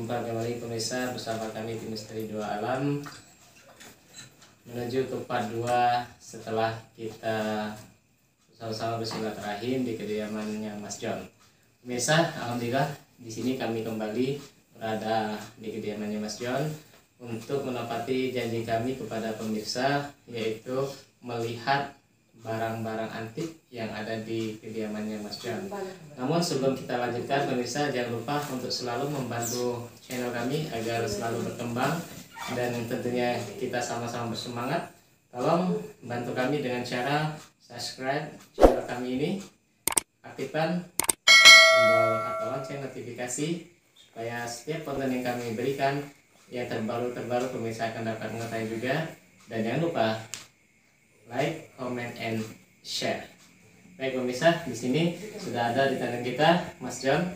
Jumpa kembali pemirsa bersama kami di Misteri Dua Alam, menuju ke part 2 setelah kita sama-sama bersilaturahim di kediamannya Mas John. Pemirsa, alhamdulillah di sini kami kembali berada di kediamannya Mas John untuk menepati janji kami kepada pemirsa, yaitu melihat barang-barang antik yang ada di kediamannya Mas John. Namun sebelum kita lanjutkan, pemirsa jangan lupa untuk selalu membantu channel kami agar selalu berkembang, dan tentunya kita sama-sama bersemangat. Tolong bantu kami dengan cara subscribe channel kami ini, aktifkan tombol atau lonceng notifikasi supaya setiap konten yang kami berikan yang terbaru pemirsa akan dapat mengetahui juga. Dan jangan lupa like, comment, and share. Baik pemirsa, di sini sudah ada di tangan kita Mas John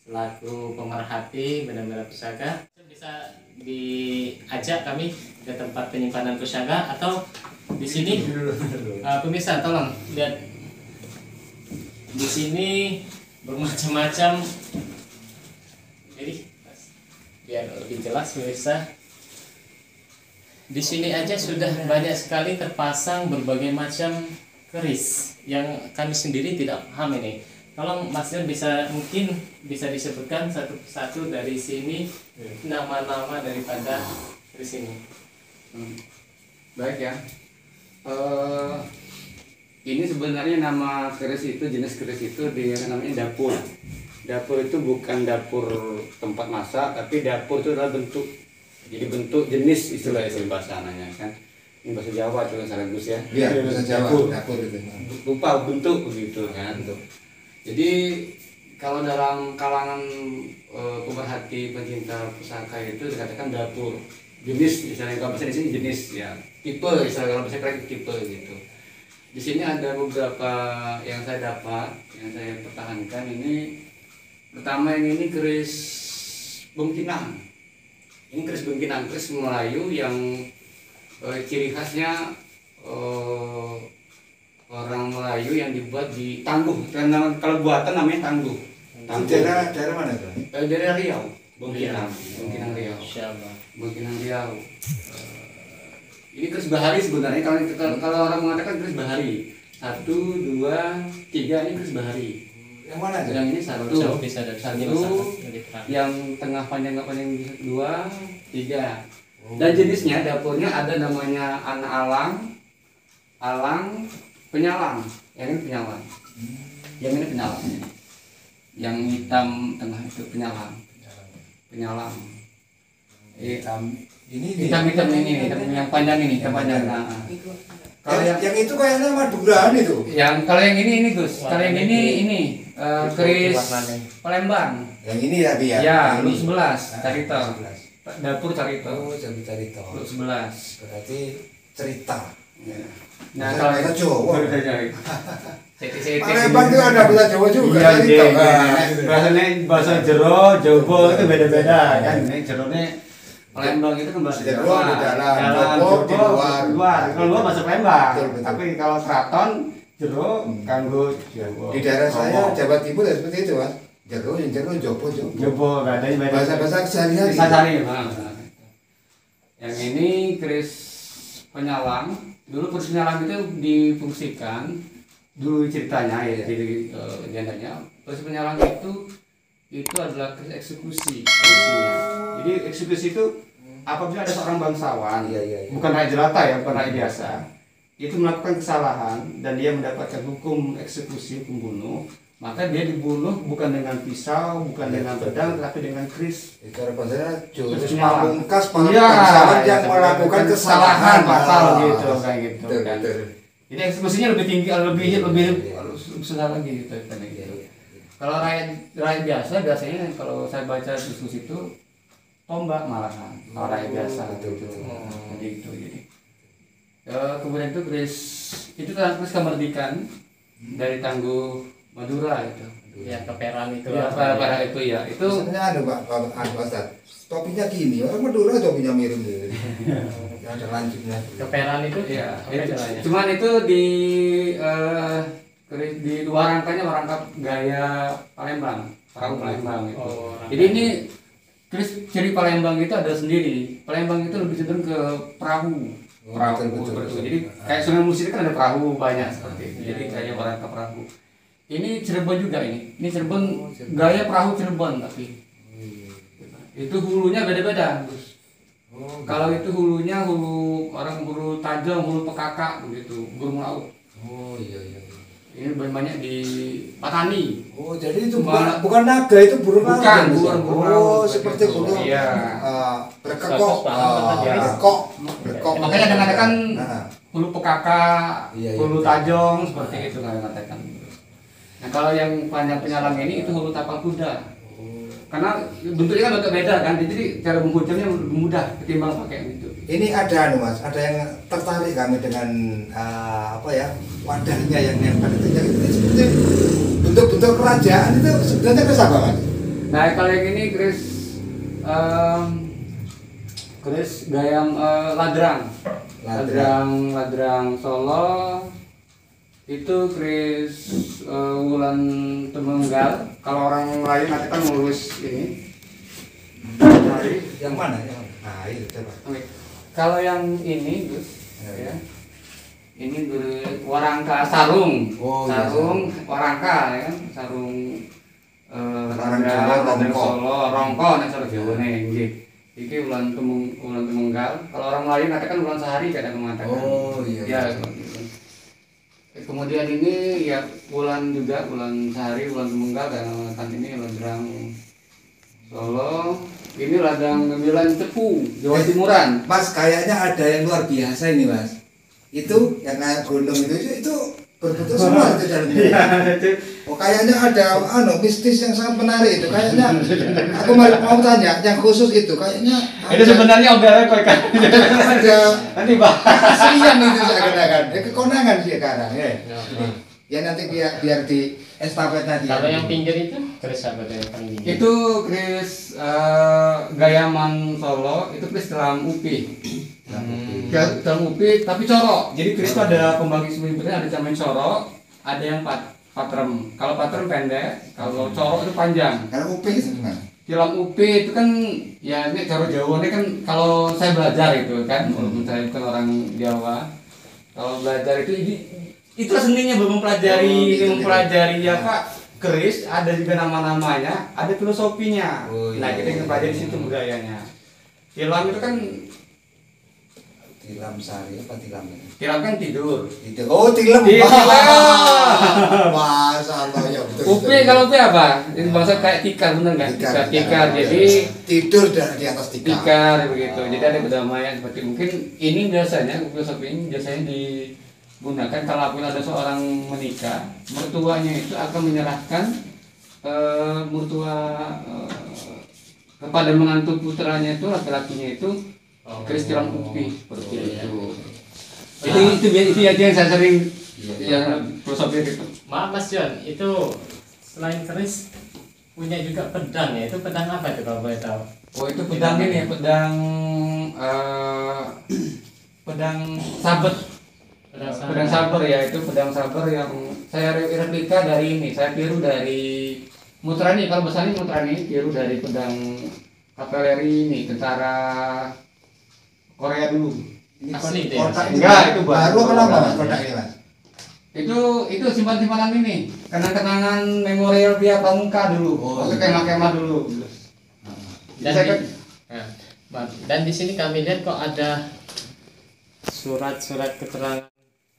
selaku pemerhati benda-benda pusaka. Bisa diajak kami ke tempat penyimpanan pusaka atau di sini. Pemirsa tolong lihat, di sini bermacam-macam. Jadi biar lebih jelas pemirsa, di sini aja sudah banyak sekali terpasang berbagai macam keris yang kami sendiri tidak paham ini. Tolong Mas John mungkin bisa disebutkan satu persatu dari sini nama-nama daripada keris ini. Baik ya. Ini sebenarnya nama keris itu, jenis keris itu namanya dapur. Dapur itu bukan dapur tempat masak, tapi dapur itu adalah bentuk. Jadi bentuk jenis istilah bahasa ananya kan. Ini bahasa Jawa tuh salah Gus ya. Iya, bahasa Jawa. Dapur itu. Lupa bentuk begitu kan. Jadi kalau dalam kalangan pemerhati pencinta pusaka itu dikatakan dapur. Jenis misalnya kalau bahasa di sini jenis ya. Tipe misalnya kalau bahasa keren tipe gitu. Di sini ada beberapa yang saya dapat, yang saya pertahankan ini. Pertama ini keris bengkinang. Ini keris bengkinang, keris Melayu yang ciri khasnya orang Melayu yang dibuat di tangguh. Kalau buatan namanya tangguh. Daerah mana itu? Daerah Riau, Bengkinang, Bengkinang Riau. Bengkinang Riau. Ini keris bahari sebenarnya. Kalau orang mengatakan keris bahari, 1, 2, 3 ini keris bahari. Yang mana aja? Yang ini satu, yang tengah panjang 2, 3. Dan jenisnya dapurnya ada namanya alang, penyalang. Yang ini penyalang. Yang ini penyalang. Yang hitam tengah itu penyalang. Penyalang. Hitam ini yang panjang ini, yang panjang. Nah. Kalau yang itu kayaknya Maduraan itu. Kalau yang ini Gus. Kalau yang ini keris Palembang. Yang ini ya Bi ya. Ya, Lu 11 Carito. Dapur Carito. Oh, jadi Carito. Lu 11. Berarti cerita. Ya. Nah, kalau bahasa Jawa. Palembang itu ada bahasa Jawa juga. Iya, bahasanya bahasa Jero, Jawa itu beda-beda kan. Ini jerone Palembang itu kan bahasa Jero Jawa. di dalam, Jawa di luar. Kalau luar bahasa Palembang. Betul. Tapi kalau keraton Jero kanggo Jawa. Di daerah saya Jawa Timur ya seperti itu, Mas. Jero, Jopo. Jowo ada Bahasa sehari-hari. Sehari-hari. Yang ini keris penyalang. Dulu keris penyalang itu difungsikan dulu ceritanya ya jadi jandanya. Keris penyalang itu adalah keris eksekusi fungsinya. Jadi eksekusi itu apabila ada seorang bangsawan, bukan rakyat jelata ya, bukan rakyat biasa, itu melakukan kesalahan dan dia mendapatkan hukum eksekusi, hukum bunuh, maka dia dibunuh bukan dengan pisau, bukan dengan pedang, tapi dengan keris. Itu bahasanya jurus penyalang. pamungkas bangsawan yang melakukan kesalahan fatal gitu kayak gitu betul, kan. betul. Jadi eksekusinya lebih tinggi, lebih besar lagi gitu kan gitu. Kalau rakyat biasanya kalau saya baca diskusi itu tombak malahan kalau rakyat biasa betul. Jadi itu kemudian itu keris keris kemerdekaan dari Tangguh Madura itu. Ya, keperan itu. Ya, para itu ya. Itu sebenarnya Pak Ustaz. Topinya gini, orang Madura topinya mirip gitu. Ada lancipnya. Keperan itu ya. apa istilahnya? Cuman itu di luar rangkanya gaya Palembang, perahu Palembang itu. Jadi ini keris ciri Palembang itu ada sendiri. Palembang itu lebih cenderung ke perahu. Betul. Jadi kayak Sungai Musi kan ada perahu banyak seperti itu. Jadi kayak orang ke perahu. Ini Cirebon juga ini. Ini Cirebon gaya perahu Cirebon tapi itu hulunya beda-beda. Kalau itu hulunya hulu tajam, hulu pekakak begitu, burung laut. Oh iya. Ini banyak di Patani. Oh jadi itu bukan naga, itu burung laut. Bukan, burung laut. Seperti burung. Iya. Berkok. Makanya mengatakan hulu pekakak, Iya, hulu betul. tajong seperti itu kan mengatakan. Nah kalau yang panjang penyalang ini itu hulu tapal kuda. Karena bentuknya kan agak beda kan, jadi cara menghujamnya lebih mudah ketimbang pakai itu. Ini ada Mas, ada yang tertarik kami dengan wadahnya yang nempel itu. Jadi ini seperti bentuk-bentuk kerajaan itu sebenarnya keris apa Mas? Nah kalau yang ini keris gayam ladrang Solo. Itu keris wulan Temenggal. Kalau orang lain nanti kan ngurus ini. Yang mana? Nah, itu coba. Oke. Kalau yang ini, Gus, ya. Ini warangka sarung. Oh, iya, Sarung warangka ya kan, sarung Ladrang Solo, rongko nek cara Jawane nggih. Iki wulan Temenggal. Kalau orang lain nanti kan wulan sehari kadang mengatakan. Oh iya. Ya, kemudian ini ya wulan sehari, wulan Temenggal dan kan ini ladrang Solo. Ini ladang Wilayah Cepu, Jawa Timuran. Mas, kayaknya ada yang luar biasa ini Mas. Itu yang kayak gunung itu berbentuk semua itu dalamnya. Oh kayaknya ada mistis yang sangat menarik itu. Kayaknya aku mau tanya yang khusus itu kayaknya Itu sebenarnya ogara kok kan. Ada Nanti bahas. aslian itu saya katakan. Kekonangan sih sekarang ya. Ya nanti biar di estafet tadi. Kalau yang pinggir itu keris apa tuh yang paling pinggir? Itu keris Gayaman Solo, itu keris dalam upi. Dalam upi tapi corok. Jadi keris itu ada pembagi sebenarnya, ada camen corok, ada yang patrem. Kalau patrem pendek, kalau corok itu panjang. Kalau UP itu gimana? Tilam upi itu kan ya ini cara Jawa ini kan kalau saya belajar itu kan, walaupun saya bukan orang Jawa. Kalau belajar itu seninya belum mempelajari apa keris, ada juga nama-namanya, ada filosofinya. Nah kita pelajari di situ budayanya. Tilam itu kan Tilam sari apa tilam ini? tilam kan tidur. Oh tilam. Mas Allah ya betul. upi kalau upi apa? Ini bahasa kayak tikar bener nggak? Tikar. Jadi tidur di atas tikar begitu. Jadi ada kedamaian seperti mungkin ini biasanya filosofi ini biasanya digunakan kalau ada seorang menikah, mertuanya itu akan menyerahkan mertua kepada menantu putranya itu laki-lakinya itu keris tilam upi seperti itu. Itu yang saya sering ya filosofi itu. Maaf Mas John, itu selain keris punya juga pedang ya. Itu pedang apa itu kalau boleh tahu? Oh itu pedang ini, pedang sabet. Pedang saber ya, itu pedang saber yang saya replika dari ini, saya tiru dari Mutrani. Kalau bahasa ini Mutrani, tiru dari pedang kavaleri ini, tentara Korea dulu. Ini Asli itu ya? kotak Enggak, itu baru apa lama Mas kotak ini Mas? Itu simpan-simpanan ini, kenang-kenangan memorial pihak pramuka dulu, waktu kemah-kemah dulu. Dan di sini kami lihat kok ada surat-surat keterangan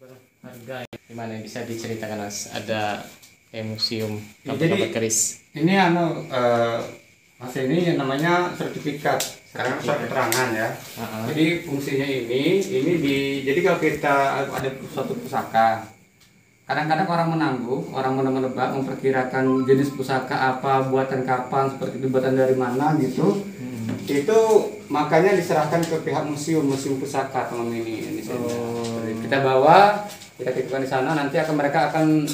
berharga. Gimana yang bisa diceritakan Mas? Ada museum jadi keris. Ini Mas ini yang namanya sertifikat, sekarang surat keterangan ya. Jadi fungsinya ini jadi kalau kita ada suatu pusaka, kadang-kadang orang menebak, memperkirakan jenis pusaka apa, buatan kapan, seperti itu, buatan dari mana gitu. Itu makanya diserahkan ke pihak museum pusaka teman ini. Kita bawa, kita titipkan di sana, nanti mereka akan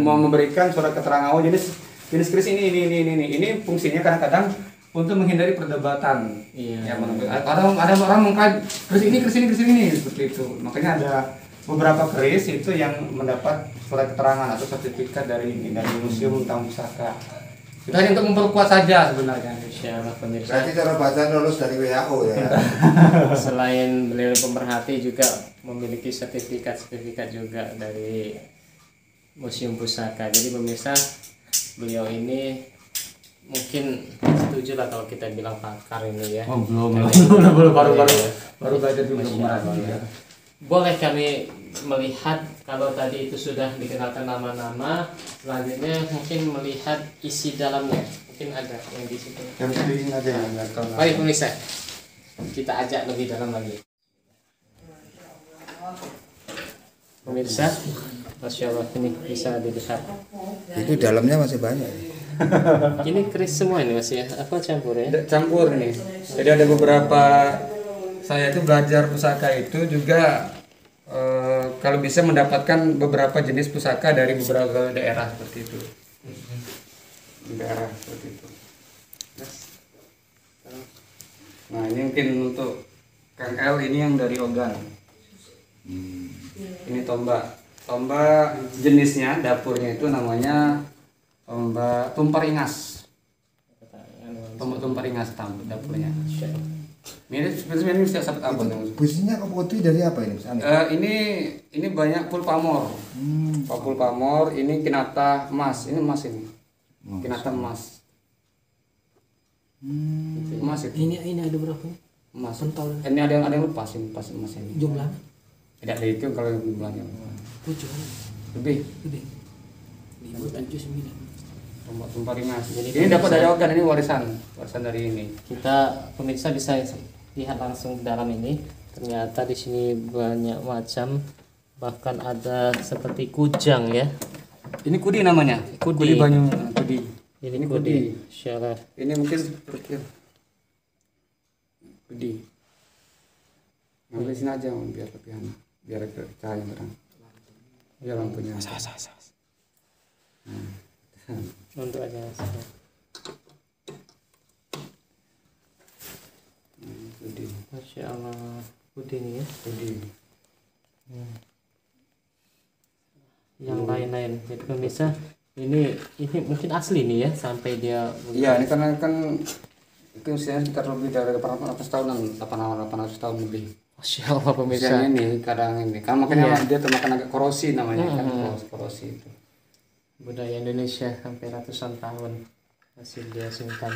memberikan surat keterangan jenis keris ini fungsinya kadang-kadang untuk menghindari perdebatan. Iya. Ada orang mengkaji keris ini seperti itu. Makanya ada beberapa keris itu yang mendapat surat keterangan atau sertifikat dari museum tentang pusaka. Kita hanya untuk memperkuat saja sebenarnya. Insyaallah pemirsa. Berarti cara bacaan lulus dari WHO ya. Selain beliau pemerhati juga memiliki sertifikat juga dari Museum Pusaka. Jadi pemirsa, beliau ini mungkin setuju lah kalau kita bilang pakar ini ya. Oh, belum baru belajar dulu. Boleh kami melihat kalau tadi itu sudah dikenalkan nama-nama, selanjutnya mungkin melihat isi dalamnya. Mungkin ada yang di situ. Yang di sini aja ya. Baik pemirsa, kita ajak lebih dalam lagi. Pemirsa, Masya Allah ini bisa dilihat. Itu dalamnya masih banyak. Ini keris semua ini Mas ya? Apa campur ya? Campur nih. Jadi ada beberapa, saya itu belajar pusaka itu juga kalau bisa mendapatkan beberapa jenis pusaka dari beberapa daerah seperti itu. Daerah seperti itu. Nah ini mungkin untuk Kang El, ini yang dari Ogan. Ini tombak. Tombak jenisnya dapurnya itu namanya tombak tumpar ingas. Tombak tumpar ingas dapurnya. Ini sebenarnya bisa sabit apa? Businya putih dari apa ini? Ini banyak pulpamor. Pulpamor, ini kinata emas. Ini emas ini. Kinata emas. Emas itu. Ini ada berapa? Emas. Pentol. Ini ada yang lepas ini, pas emas ini. Jumlah Tidak dihitung kalau jumlahnya. 7 Lebih. lebih. 5, 7, 9. Tombak tumpar ingas. Jadi Ini dapat dari Ogan, ini warisan dari ini. Kita pemirsa bisa lihat langsung ke dalam ini. Ternyata di sini banyak macam, bahkan ada seperti kujang ya. Ini kudi namanya. Kudi. Banyu kudi. Ini kudi. Insyaallah. Ini mungkin seperti kudi. Ngambil sini aja biar lebih enak. Biar cahaya terang. Biar lampunya. Untuk aja. Kudi. Masya Allah. Kudi ini ya. Kudi. Yang lain-lain. Jadi pemirsa, ini mungkin asli nih ya sampai dia. Iya, ini karena kan itu usianya sekitar lebih dari 800 tahunan, 800 tahun lebih. Masya Allah pemirsa. Usianya ini kadang ini, kan makanya dia termakan agak korosi namanya kan, korosi itu. Budaya Indonesia sampai ratusan tahun masih dia simpan.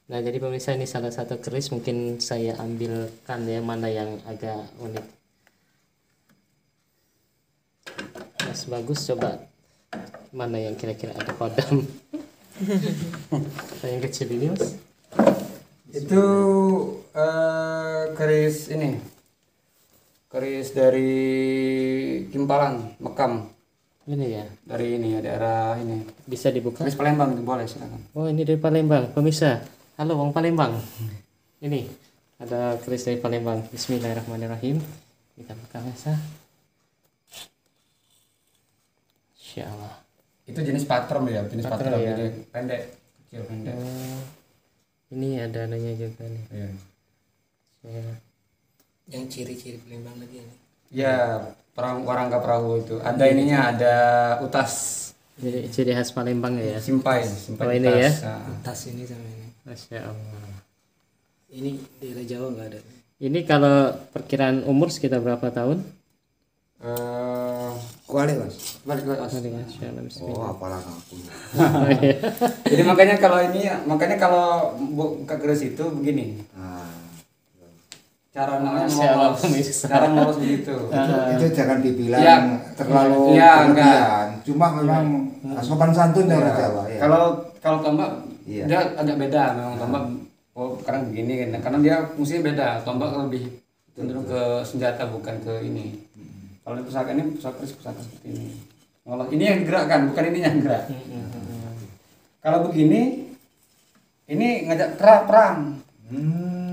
Nah jadi pemirsa, ini salah satu keris, mungkin saya ambilkan ya mana yang agak unik. Mas Bagus coba mana yang kira-kira ada kodam. Yang kecil ini Mas. Itu keris ini, keris dari Kimpalan, Mekam. Ini ya, Dari ini ya, daerah ini. bisa dibuka. Keris Palembang itu boleh silakan. Oh ini dari Palembang pemirsa. Halo Wong Palembang. Ini ada keris dari Palembang. Bismillahirrahmanirrahim. Kita buka Mas. Insya Allah. Itu jenis patron ya, jenis Patron, patron ya. jadi pendek, kecil pendek. Oh, ini ada nanya juga nih. Iya. Ya. Yang ciri-ciri Palembang lagi ini. Ya, warangka perahu itu. Ada ininya, ada utas, Jadi ciri khas Palembang ya. simpai Oh, ini ya. utas. Nah, Tas ini sama ini. Masya Allah. Ini daerah Jawa nggak ada. Ini kalau perkiraan umur sekitar berapa tahun? Kuali mas. balik ke Masya Allah. Bismillah. Oh apalah aku. Oh, iya. Jadi makanya kalau buka keris itu begini. Nah, Cara namanya Masya Allah, molos. pemirsa. Cara molos begitu. itu jangan dibilang Ya. terlalu Ya, berlebihan. Cuma memang sopan santun dari Jawa. Ya. Kalau tombak Iya. dia agak beda memang tombak. Oh, sekarang begini kan. Karena dia fungsinya beda. Tombak lebih cenderung ke senjata bukan ke ini. Kalau di pusaka ini pusaka seperti ini. Kalau ini yang digerakkan, bukan ini yang gerak. Kalau begini, ini ngajak perang.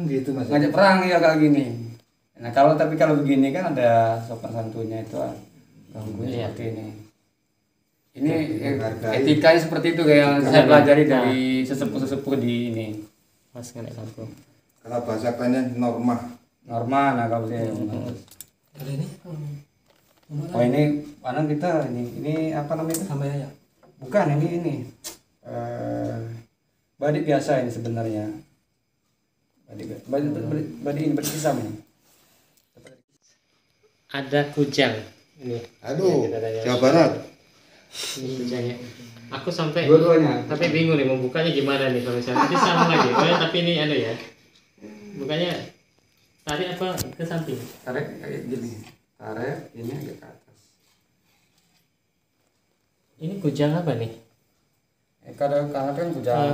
Gitu mas. Ngajak perang ya kayak gini. Nah kalau begini kan ada sopan santunnya itu, ganggunya seperti ini. Ini etikanya seperti itu kayak yang saya pelajari dari sesepuh di ini. Mas kena lampu. Kalau bahasa kerennya norma. Norma, nah kalau saya. Kalau ini Oh ini mana kita ini apa namanya itu? tambah ya. Bukan ini. Badik biasa ini sebenarnya. Badik ini bersisam ini. Ada kujang ini. Aduh, Ya, kita tanya. Jawa Barat. Ini kujangnya. Aku sampai Dua-duanya. tapi bingung nih mau bukanya gimana nih kalau misalnya nanti sama lagi. Oh, tapi ini ada ya. Bukanya tarik apa ke samping? Tarik kayak gini. Tarik ini agak ke atas. Ini kujang apa nih? Kadang kan kujang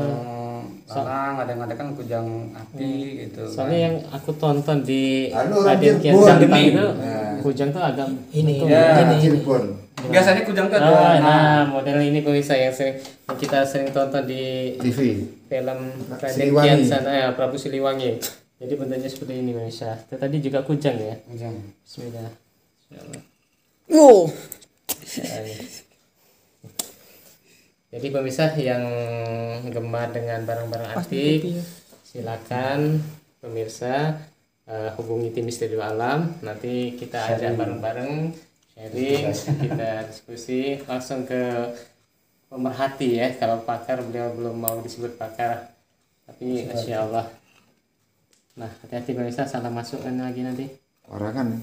lanang, ada kan kujang api gitu. Soalnya yang aku tonton di Anu, Raden Kian Cirebon. Santang itu Nah. kujang tuh agak Ini, bentuk. Ya. Cirebon. Biasanya kujang tuh Oh, ada. nah model ini pemirsa yang kita sering tonton di TV. film Raden Siliwangi. Kian Santang, Prabu Siliwangi. Jadi bentuknya seperti ini pemirsa. Itu tadi juga kujang ya. Kujang. Bismillah. Insyaallah. Wow. Jadi pemirsa yang gemar dengan barang-barang antik, silakan pemirsa hubungi tim Misteri Alam. Nanti kita ajak bareng-bareng sharing, kita diskusi langsung ke pemerhati ya. Kalau pakar beliau belum mau disebut pakar, tapi insya Allah. Nah hati-hati pemirsa, salah masukkan lagi nanti. Warangan.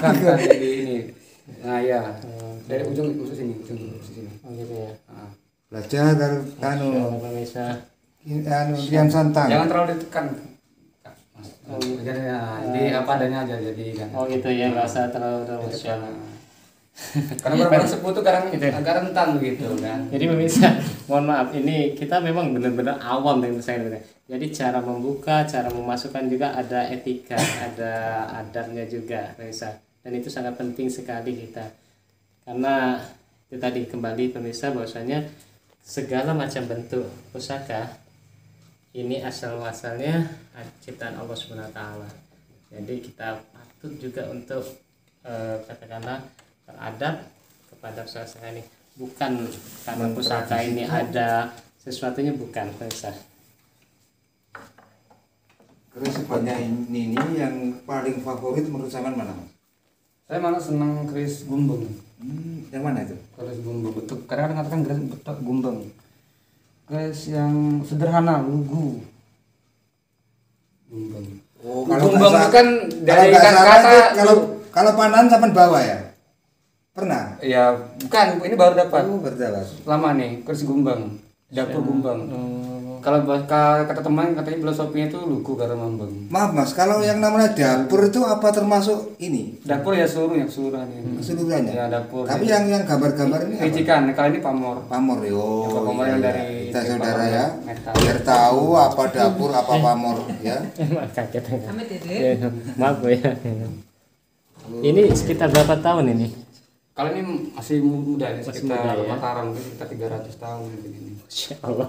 Kan jadi ini. Nah ya, dari ujung sini. Oh gitu ya. Nah, Belajar dari anu Insya Allah, pemirsa. Kian Santang. jangan terlalu ditekan. Jadi apa adanya aja jadi kan. Oh gitu ya, nggak usah terlalu emosional. Karena barang-barang sepuh itu kadang agak rentan begitu kan. Jadi pemirsa, mohon maaf, ini kita memang benar-benar awam dengan saya. Jadi cara membuka, cara memasukkan juga ada etika, ada adatnya juga, pemirsa. Dan itu sangat penting sekali kita. Karena itu tadi kembali pemirsa bahwasanya segala macam bentuk pusaka ini asal-muasalnya ciptaan Allah Subhanahu wa taala. Jadi kita patut juga untuk katakanlah beradab kepada pusaka ini, bukan karena pusaka ini ada sesuatunya, bukan pemirsa. Terus sebanyak ini yang paling favorit menurut sampean mana, Mas? Saya malah senang keris gumbeng. Yang mana itu? Keris gumbeng bentuk kadang mengatakan keris bentuk gumbeng. Keris yang sederhana, lugu. Gumbeng. Oh, Gumbeng nggak itu kan kalau dari nggak kan salah kata itu kalau panan sampean bawa ya? Pernah? ya bukan ini baru dapat. Oh, berdapat. Lama nih keris gumbeng. Dapur gumbeng. Kalau kata teman katanya filosofinya itu lugu karena mambeng. Maaf Mas, kalau yang namanya dapur itu apa termasuk ini? Dapur ya seluruhnya keseluruhannya. Keseluruhannya? Ya dapur. Tapi yang gambar-gambar ini apa? Ricikan, kalau ini pamor. Pamor yo. Yang pamor yang dari kita saudara ya. metal. Biar tahu apa dapur, apa pamor ya. Emang kaget ya. Maaf Bu ya. Ini sekitar berapa tahun ini? Kalau ini masih muda ini Masih sekitar muda, ya? Mataram mungkin sekitar 300 tahun begini. Masya Allah.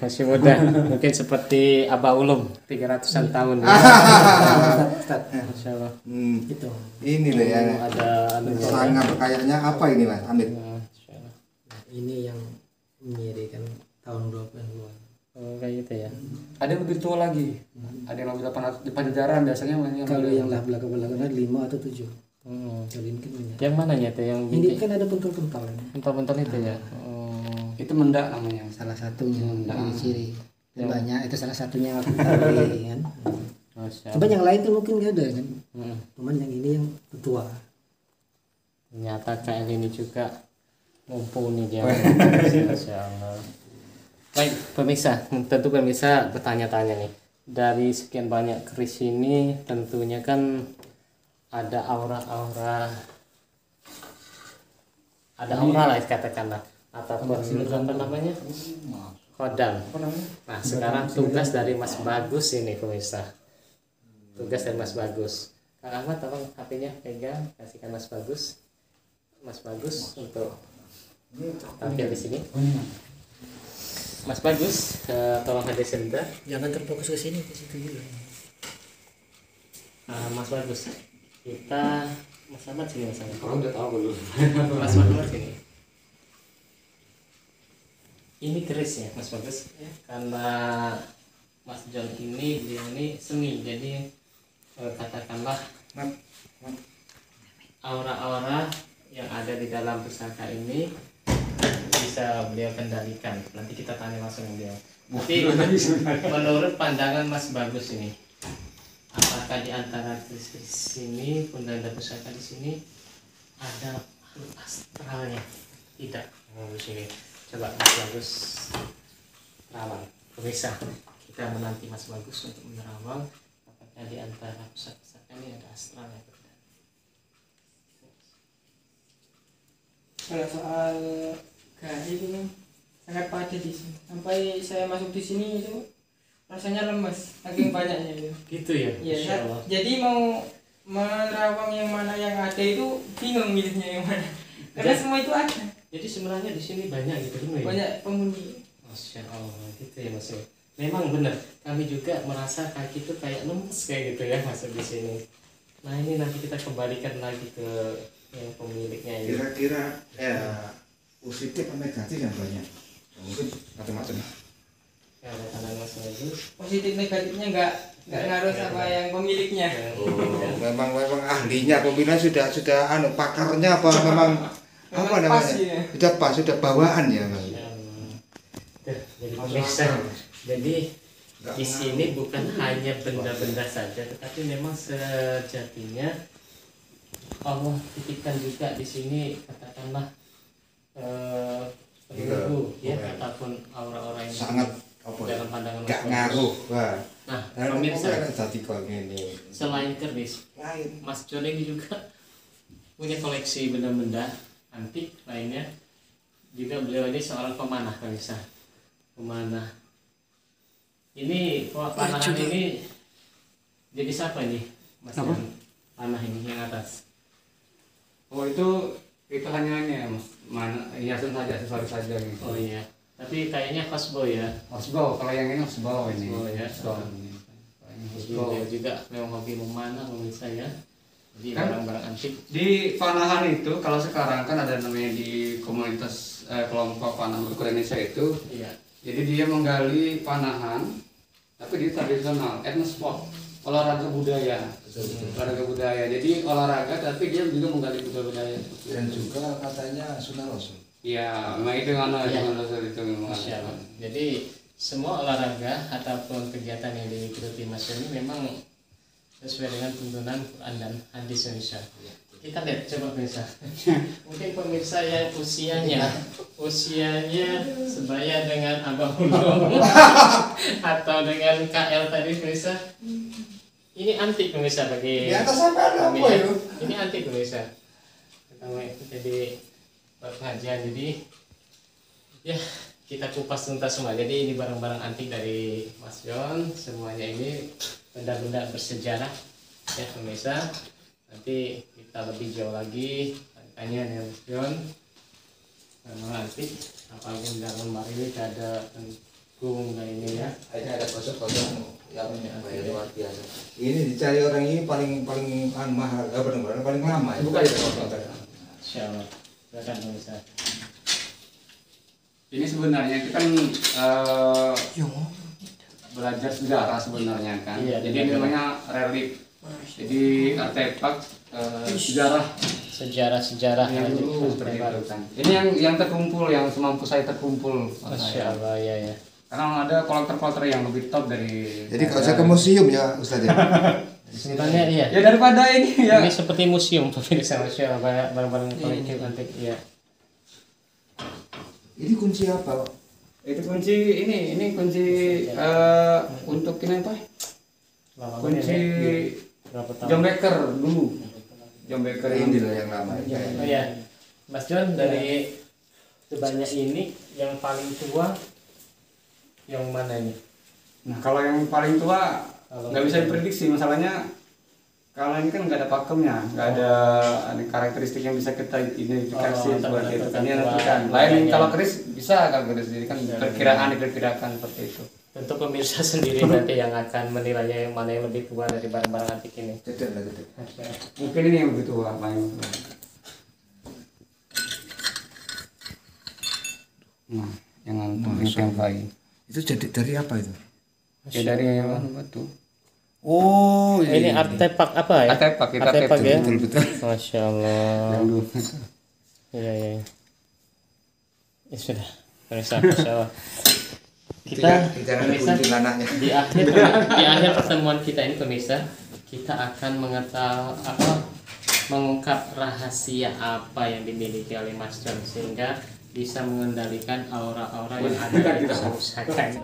Masih muda, mungkin seperti Aba Ulum 300-an tahun. Masya Allah. Itu. Ini loh ya. Ada anunya. Sangat kayaknya apa ini Mas Amit? Masya Allah. Ini yang menyediakan tahun 20-an. Oh, kayak gitu ya. Ada yang lebih tua lagi. Ada yang lebih 800 di Pajajaran biasanya Kalau yang lah belakang-belakangnya 5 atau 7. Hmm. Kalau ini kan banyak. Yang mananya tuh yang Ini kan ada pentol-pentol ini. pentol-pentol itu ya? Oh. itu mendak namanya. Salah satunya Hmm. ciri. Dan banyak itu salah satunya yang aku tahu kan. Masya Coba Allah. yang lain tuh mungkin gak ada kan. Hmm. Cuman yang ini yang tua. Ternyata KL ini juga mumpuni dia. Masya Allah. Baik pemirsa, tentu pemirsa bertanya-tanya nih. Dari sekian banyak keris ini tentunya kan ada aura-aura, ada aura lah katakanlah, ataupun apa namanya kodam. Nah sekarang tugas dari Mas Bagus ini pemirsa, tugas dari Mas Bagus. Kang Ahmad tolong HP-nya pegang, kasihkan Mas Bagus untuk tampil di sini. Mas Bagus, tolong hadir sebentar. Jangan terfokus ke sini, ke situ juga. Mas Bagus, kita Mas Ahmad sini, Mas Ahmad. Kalau udah tahu belum. Mas Ahmad sini. Ini keris ya Mas Bagus, karena Mas John ini dia ini seni, jadi katakanlah aura-aura yang ada di dalam pusaka ini bisa beliau kendalikan. Nanti kita tanya langsung beliau. Tapi menurut pandangan Mas Bagus ini, apakah di antara kris sini, Pondanda Pusaka di sini ada makhluk astralnya? Tidak. Di sini. Coba Mas Bagus terawang. Pemirsa, kita menanti Mas Bagus untuk menerawang apakah di antara pusaka-pusaka ini ada astralnya atau tidak. Kalau soal gaib ini sangat padat di sini. Sampai saya masuk di sini itu rasanya lemes, saking banyaknya itu. Gitu ya. Iya, Masya Allah. jadi mau menerawang yang mana yang ada itu bingung milihnya yang mana. Karena semua itu ada. Jadi sebenarnya di sini banyak gitu kan ya? Banyak penghuni. Masya Allah, gitu ya Mas. Memang benar, kami juga merasa kaki itu kayak lemes kayak gitu ya masuk di sini. Nah ini nanti kita kembalikan lagi ke yang pemiliknya ini. Kira-kira ya positif atau negatif yang banyak? Mungkin macam-macam. Kalau anak Mas Bagus, Positif negatifnya nggak ngaruh sama yang pemiliknya. Memang ahlinya pemilihan sudah pakarnya apa memang apa Memang namanya? pas ya. Sudah pas, sudah bawaan ya, Mas. Masya Allah. Tuh, jadi pemirsa, jadi di sini bukan hanya benda-benda saja, tetapi memang sejatinya Allah titipkan juga di sini katakanlah penunggu ya Iya. ataupun aura-aura yang Sangat apa ya? dalam pandangan Gak Mas Bagus. ngaruh. Wah. Nah, Nah, pemirsa, tadi kok gini. selain keris, Lain. Mas John ini juga punya koleksi benda-benda antik lainnya. Juga beliau ini seorang pemanah, pemirsa. Pemanah. Ini panahan ini jadi siapa ini, Mas Apa? John? Panah ini yang atas. Oh itu hanya ini ya mas, hiasan saja, aksesoris saja gitu. Oh iya. Tapi kayaknya khasbo ya. Osbo, kalau yang ini Osbo ini. Osbo ya. Osbo. Jadi beliau juga memang hobi memanah, pemirsa ya. Jadi Kan? barang-barang antik. Di panahan itu kalau sekarang kan ada namanya di komunitas kelompok panah berku Indonesia itu, Iya. jadi dia menggali panahan, tapi dia tradisional, etnos folk, olahraga budaya, olahraga budaya. Jadi olahraga tapi dia juga menggali budaya. Dan juga katanya Sunnah Rasul. Iya, memang itu mana Iya. yang itu memang. Masya Allah. Jadi semua olahraga ataupun kegiatan yang diikuti Mas ini memang sesuai dengan tuntunan Quran dan hadis Indonesia. Kita lihat coba pemirsa. Mungkin pemirsa yang usianya sebaya dengan Abah Ulum atau dengan KL tadi pemirsa. Ini antik pemirsa bagi Di atas sampai ada apa kami ya. itu? Ini antik pemirsa. Jadi pengajian jadi ya kita kupas tuntas semua. Jadi ini barang-barang antik dari Mas John, semuanya ini benda-benda bersejarah ya pemirsa. Nanti kita lebih jauh lagi tanya dengan Mas John. Memang antik, apalagi di dalam lemari ini ada tenggung dan ini ya. Kayaknya ada foto-foto yang luar biasa. Ini dicari orang ini paling mahal, benar-benar paling lama. Ya? Buka itu foto. Insya Allah. Silakan pemirsa. Ini sebenarnya itu kan belajar sejarah sebenarnya kan. Iya, Jadi ini namanya relik. Jadi artefak sejarah Sejarah-sejarah yang dulu seperti itu kan. Ini yang terkumpul, yang semampu saya terkumpul. Masya Allah ya ya. Karena ada kolektor-kolektor yang lebih top dari. Jadi kalau saya ke museum ya Ustaz ya. Sebenarnya iya. Ya daripada ini ya. Ini seperti museum pemirsa, Masya Allah, banyak barang-barang kolektif antik ya. Ini kunci apa? Itu kunci ini kunci untuk ini apa? Kunci Berapa tahun? Jombeker dulu. Jombeker Ini loh yang lama. Oh ya, Mas John, dari sebanyak ini yang paling tua yang mana ini? Nah kalau yang paling tua Kalau nggak bisa diprediksi, masalahnya kalau ini kan nggak ada pakemnya, nggak ada karakteristik yang bisa kita identifikasi Oh, seperti itu kan. tanda-tanda Ini nanti kan. tua, Lain ya. kalau keris bisa kalau keris jadi kan Bisa. diperkirakan seperti itu. Tentu pemirsa sendiri nanti yang akan menilainya yang mana yang lebih tua dari barang-barang antik ini. Cedek lah gitu. Mungkin ini yang lebih tua, paling tua. Nah, jangan yang baik. Itu jadi dari apa itu? Ya dari batu. Oh, Ini artefak apa ya? Artefak, itu Artefak ya? betul. Masya Allah. Yang dulu. Iya iya. Ya sudah, pemirsa, Masya Allah. Kita jangan ada pemirsa, kuntilanaknya. di akhir pertemuan kita ini pemirsa, kita akan mengungkap rahasia apa yang dimiliki oleh Mas John sehingga bisa mengendalikan aura-aura yang ada di usaha-usahanya.